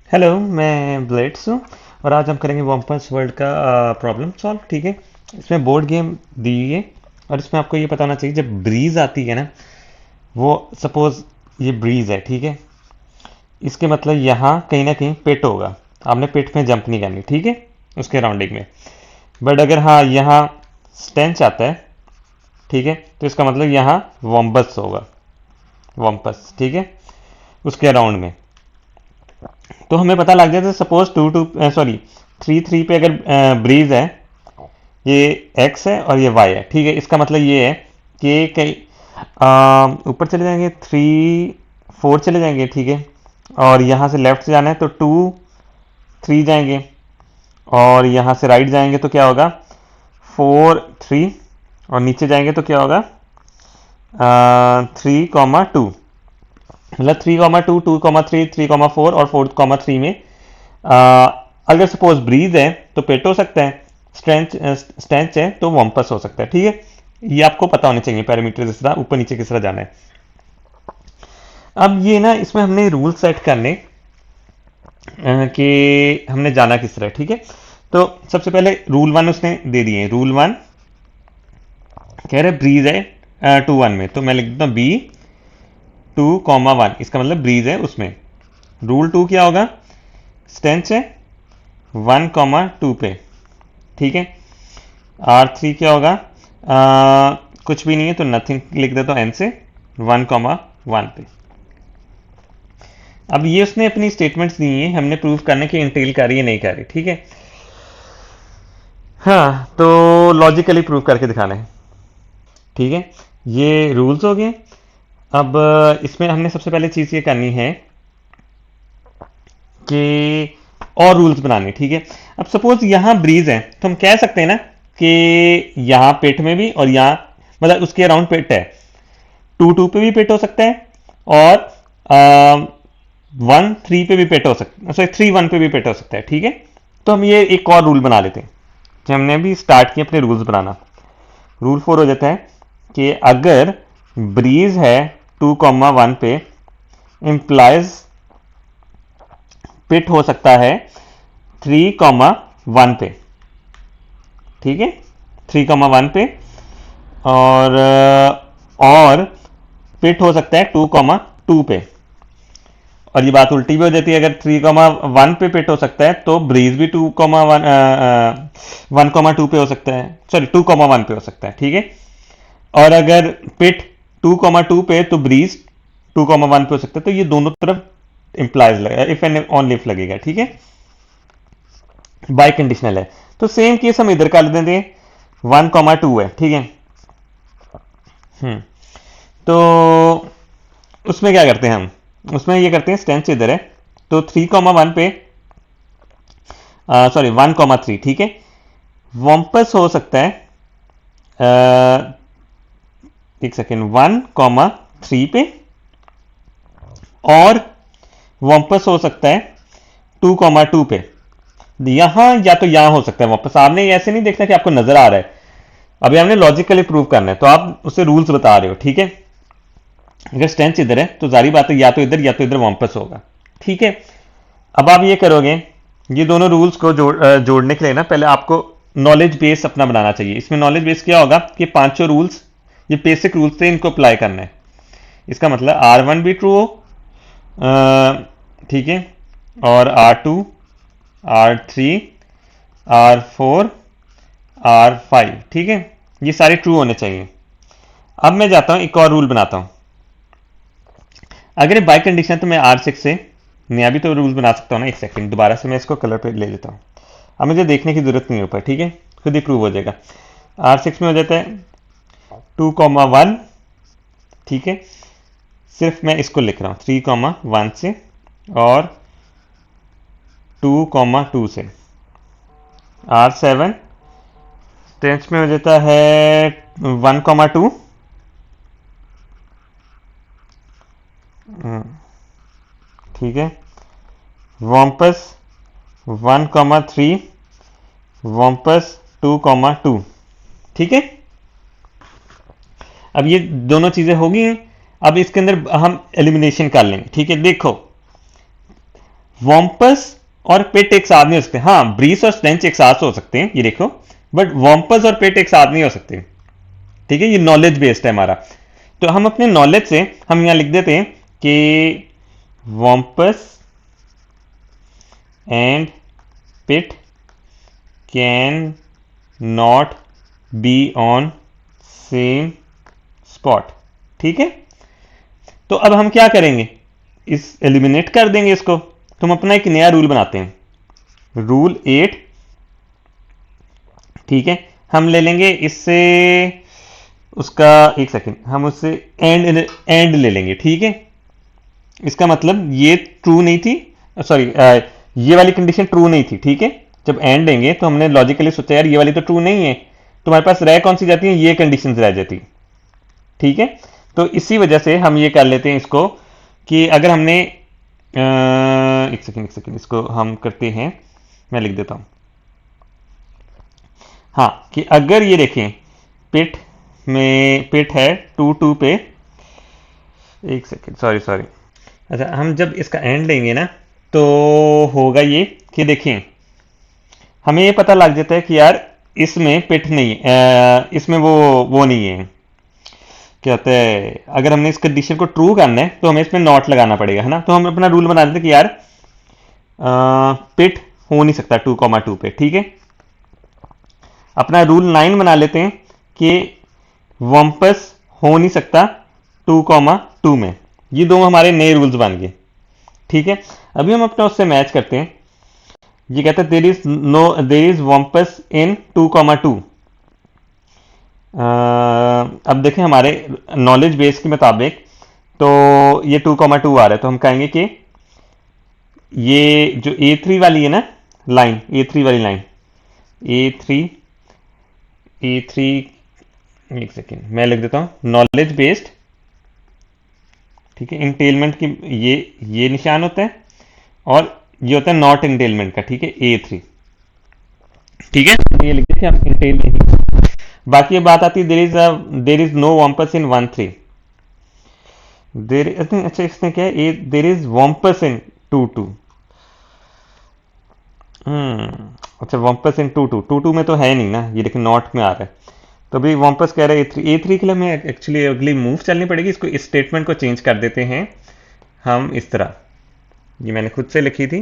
Hello, मैं blades हूँ और आज हम करेंगे वॉम्पर्स वर्ल्ड का प्रॉब्लम सॉल्व। ठीक है। इसमें बोर्ड गेम दी हुई है और इसमें आपको ये पता होना चाहिए जब ब्रीज आती है ना, वो सपोज ये ब्रीज है, ठीक है। इसके मतलब यहाँ कहीं ना कहीं पिट होगा। आपने पिट में जंप नहीं करनी, ठीक है, उसके राउंडिंग में। बट अगर हाँ यहाँ स्टेंच आता है, ठीक है, तो इसका मतलब यहाँ वॉम्बस होगा, वॉम्पस, ठीक है, उसके अराउंड में। तो हमें पता लग जाता है suppose two two sorry three three पे अगर ब्रीज है, ये एक्स है और ये वाई है, ठीक है। इसका मतलब ये है कि कई ऊपर चले जाएंगे, थ्री फोर चले जाएंगे, ठीक है। और यहाँ से लेफ्ट से जाना है तो टू थ्री जाएंगे, और यहाँ से राइट जाएंगे तो क्या होगा, फोर थ्री, और नीचे जाएंगे तो क्या होगा, थ्री कॉमा टू। मतलब three comma two, two comma three, three comma four और फोर कॉमा थ्री में अगर सपोज ब्रीज है तो पेट हो सकता है, स्ट्रेंच स्टेंच है तो वॉम्पस हो सकता है, ठीक है। ये आपको पता होने चाहिए पैरामीटर किस तरह ऊपर नीचे किस तरह जाना है। अब ये ना, इसमें हमने रूल सेट करने कि हमने जाना किस तरह, ठीक है। तो सबसे पहले रूल वन उसने दे दिए। रूल वन कह रहे ब्रीज है टू वन में, तो मैं लिख देता हूँ बी टू कॉमा वन, इसका मतलब ब्रीज है उसमें। रूल टू क्या होगा, स्टेंच है वन कॉमा टू पे, ठीक है। आर थ्री क्या होगा, कुछ भी नहीं है तो नथिंग लिख देता हूँ एन से, वन कॉमा वन पे। अब ये उसने अपनी स्टेटमेंट्स दी हैं, हमने प्रूव करने की इंटेल कर रही है नहीं कर रही, ठीक है। हाँ, तो लॉजिकली प्रूव करके दिखाना है, ठीक है। ये रूल्स हो गए। अब इसमें हमने सबसे पहले चीज़ ये करनी है कि और रूल्स बनाने, ठीक है। अब सपोज यहाँ ब्रीज है तो हम कह सकते हैं ना कि यहाँ पेट में भी और यहाँ, मतलब उसके अराउंड पेट है, टू टू पे भी पेट हो सकता है, और वन थ्री पे भी पेट हो सकता है, सॉरी थ्री वन पे भी पेट हो सकता है, ठीक है। तो हम ये एक और रूल बना लेते हैं कि हमने अभी स्टार्ट किया अपने रूल्स बनाना। रूल फोर हो जाता है कि अगर ब्रीज है टू कॉमा वन पे, इंप्लाइज पिट हो सकता है थ्री कॉमा वन पे, ठीक है, थ्री कॉमा वन पे। और फिट हो सकता है टू कॉमा टू पे। और ये बात उल्टी भी हो जाती है, अगर थ्री कॉमा वन पे फिट हो सकता है तो ब्रीज भी two comma one, one comma to पे हो सकता है, सॉरी टू कॉमा वन पे हो सकता है, ठीक है। और अगर पिट टू कॉमा टू पे तो ब्रीज टू कॉमा वन पे हो सकता है, तो ये दोनों तरफ इंप्लाइज लगेगा, इफ एंड ऑन लिफ लगेगा, ठीक है। बाई कंडीशनल है। तो सेम केस हम इधर कर देते हैं, वन कॉमा टू है, ठीक है। हम्म तो उसमें क्या करते हैं हम, उसमें ये करते हैं स्टेंस इधर है तो थ्री कॉमा वन पे, सॉरी वन कॉमा थ्री, ठीक है। वॉम्पस हो सकता है, एक सेकेंड, वन कॉमा थ्री पे, और वॉम्पस हो सकता है टू कॉमा टू पे। यहां या तो यहां हो सकता है वापस, आपने ऐसे नहीं देखना कि आपको नजर आ रहा है, अभी हमने लॉजिकली प्रूव करना है, तो आप उसे रूल्स बता रहे हो, ठीक है। अगर स्टेंस इधर है तो जारी बात है या तो इधर वापस होगा, ठीक है। अब आप ये करोगे, ये दोनों रूल्स को जोड़ने के लिए ना पहले आपको नॉलेज बेस अपना बनाना चाहिए। इसमें नॉलेज बेस क्या होगा कि पांचों रूल्स, ये बेसिक रूल्स थे, इनको अप्लाई करना है। इसका मतलब आर वन भी ट्रू हो, ठीक है, और R two, R three, R four, R five, ठीक है, ये सारे ट्रू होने चाहिए। अब मैं जाता हूं एक और रूल बनाता हूं। अगर बाई कंडीशन है तो मैं आर सिक्स से नया भी तो रूल बना सकता हूँ ना। एक सेकंड, दोबारा से मैं इसको कलर पे ले लेता हूँ। अब मुझे देखने की जरूरत नहीं ऊपर, ठीक है, खुद ही प्रूव हो जाएगा। आर सिक्स में हो जाता है टू कॉमा वन, ठीक है। सिर्फ मैं इसको लिख रहा हूँ थ्री कॉमा वन से और टू कॉमा टू से। आर सेवन टेंस में हो जाता है वन कॉमा टू, ठीक है। Wumpus one comma three, wumpus two comma two, ठीक है। अब ये दोनों चीजें होगी हैं। अब इसके अंदर हम एलिमिनेशन कर लेंगे, ठीक है। देखो वॉम्पस और पिट एक साथ नहीं हो सकते। हाँ, ब्रीस और स्टेंच एक साथ हो सकते हैं, ये देखो, बट वॉम्पस और पिट एक साथ नहीं हो सकते। ठीक है, ये नॉलेज बेस्ड है हमारा। तो हम अपने नॉलेज से हम यहां लिख देते हैं कि wumpus and pit can not be on same spot. ठीक है, तो अब हम क्या करेंगे, इस एलिमिनेट कर देंगे इसको। तो हम अपना एक नया रूल बनाते हैं, रूल 8। ठीक है, हम ले लेंगे इससे उसका, एक सेकेंड, हम उससे एंड एंड ले लेंगे। ठीक है, इसका मतलब ये ट्रू नहीं थी, सॉरी, ये वाली कंडीशन ट्रू नहीं थी। ठीक है, जब एंड लेंगे तो हमने लॉजिकली सोचा यार ये वाली तो ट्रू नहीं है, तुम्हारे पास रह कौन सी जाती है, ये कंडीशन रह जाती। ठीक है, तो इसी वजह से हम ये कर लेते हैं इसको कि अगर हमने एक सेकेंड इसको हम करते हैं, मैं लिख देता हूं। हाँ, कि अगर ये देखें पिट में पिट है 2 2 पे, एक सेकेंड, सॉरी सॉरी, अच्छा, हम जब इसका एंड लेंगे ना तो होगा ये कि देखें, हमें ये पता लग जाता है कि यार इसमें पिट नहीं है, इसमें वो नहीं है, क्या होता है, अगर हमने इस कंडीशन को ट्रू करना है तो हमें इसमें नॉट लगाना पड़ेगा, है ना। तो हम अपना रूल बना देते कि यार पिट हो नहीं सकता 2 2 पे। ठीक है, अपना रूल 9 बना लेते हैं कि वम्पस हो नहीं सकता 2 2 में। ये दो हमारे नए रूल्स बन गए। ठीक है, अभी हम अपना उससे मैच करते हैं। ये कहता है देर इज वम्पस इन 2 2। अब देखें हमारे नॉलेज बेस के मुताबिक तो ये 2 2 आ रहा है, तो हम कहेंगे कि ये जो A3 वाली है ना लाइन, A3 वाली लाइन, A3 A3, एक सेकेंड मैं लिख देता हूं, नॉलेज बेस्ड। ठीक है, इंटेलमेंट की ये निशान होता है और ये होता है नॉट इंटेलमेंट का। ठीक है, A3। ठीक है, तो ये लिख दें कि आप इंटेल नहीं। बाकी ये बात आती है देर इज नो वॉम्पस इन 1 3। देर, अच्छा इसने क्या है, देर इज वॉम्पस इन 2 2। अच्छा, वॉम्पस इन 2 2 में तो है नहीं ना, ये लेकिन नॉट में आ रहा है। तो अभी वॉम्पस कह रहा है A3 के लिए हमें एक्चुअली अगली मूव चलनी पड़ेगी, इसको इस स्टेटमेंट को चेंज कर देते हैं हम इस तरह। ये मैंने खुद से लिखी थी,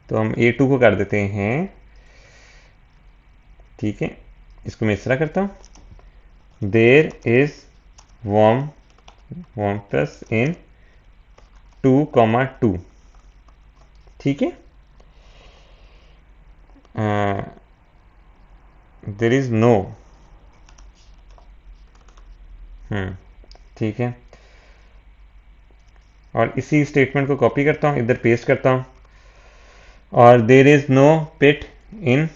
तो हम A2 को कर देते हैं। ठीक है, इसको मैं इस तरह करता हूं, देर इज वॉम्पस इन 2 2। ठीक है, देर इज नो, ठीक है, और इसी स्टेटमेंट को कॉपी करता हूं, इधर पेस्ट करता हूं, और देर इज नो पिट इन।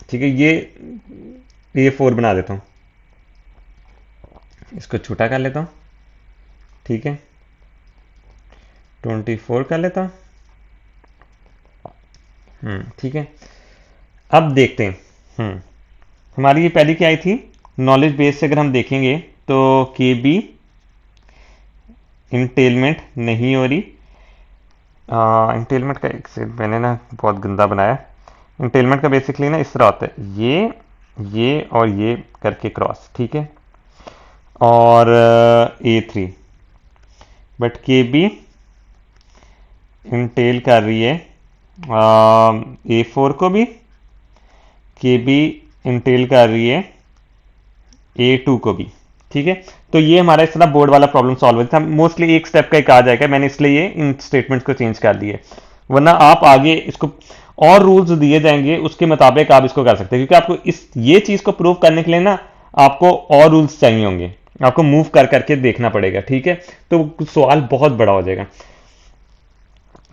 ठीक है, ये 4 बना देता हूं, इसको छोटा कर लेता हूं। ठीक है, 24 कर लेता हूं। ठीक है, अब देखते हैं। हमारी ये पहली क्या आई थी, नॉलेज बेस से अगर हम देखेंगे तो के बी इंटेलमेंट नहीं हो रही। इंटेलमेंट का एक से मैंने ना बहुत गंदा बनाया। इंटेलमेंट का बेसिकली ना इस तरह होता है, ये और ये करके क्रॉस। ठीक है, और A3, बट के बी इंटेल कर रही है A4 को भी, के बी इंटेल कर रही है A2 को भी। ठीक है, तो ये हमारा इस तरह बोर्ड वाला प्रॉब्लम सॉल्व होता है, मोस्टली एक स्टेप का एक आ जाएगा, मैंने इसलिए ये इन स्टेटमेंट्स को चेंज कर दिए, वरना आप आगे इसको और रूल्स दिए जाएंगे उसके मुताबिक आप इसको कर सकते हैं, क्योंकि आपको ये चीज को प्रूव करने के लिए ना आपको और रूल्स चाहिए होंगे, आपको मूव कर करके देखना पड़ेगा। ठीक है, तो सवाल बहुत बड़ा हो जाएगा।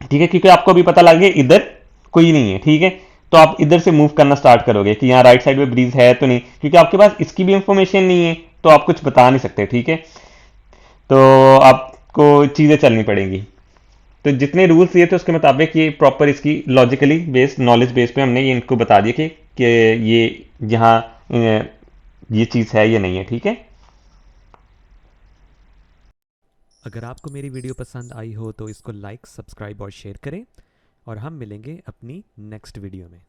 ठीक है, क्योंकि आपको अभी पता लग गया इधर कोई नहीं है। ठीक है, तो आप इधर से मूव करना स्टार्ट करोगे कि यहाँ राइट साइड में ब्रीज है तो नहीं, क्योंकि आपके पास इसकी भी इंफॉर्मेशन नहीं है तो आप कुछ बता नहीं सकते। ठीक है, तो आपको चीजें चलनी पड़ेंगी। तो जितने रूल्स दिए थे उसके मुताबिक ये प्रॉपर इसकी लॉजिकली बेस्ड नॉलेज बेस पे हमने ये इनको बता दिया कि ये यहाँ ये चीज है या नहीं है। ठीक है, अगर आपको मेरी वीडियो पसंद आई हो तो इसको लाइक, सब्सक्राइब और शेयर करें, और हम मिलेंगे अपनी नेक्स्ट वीडियो में।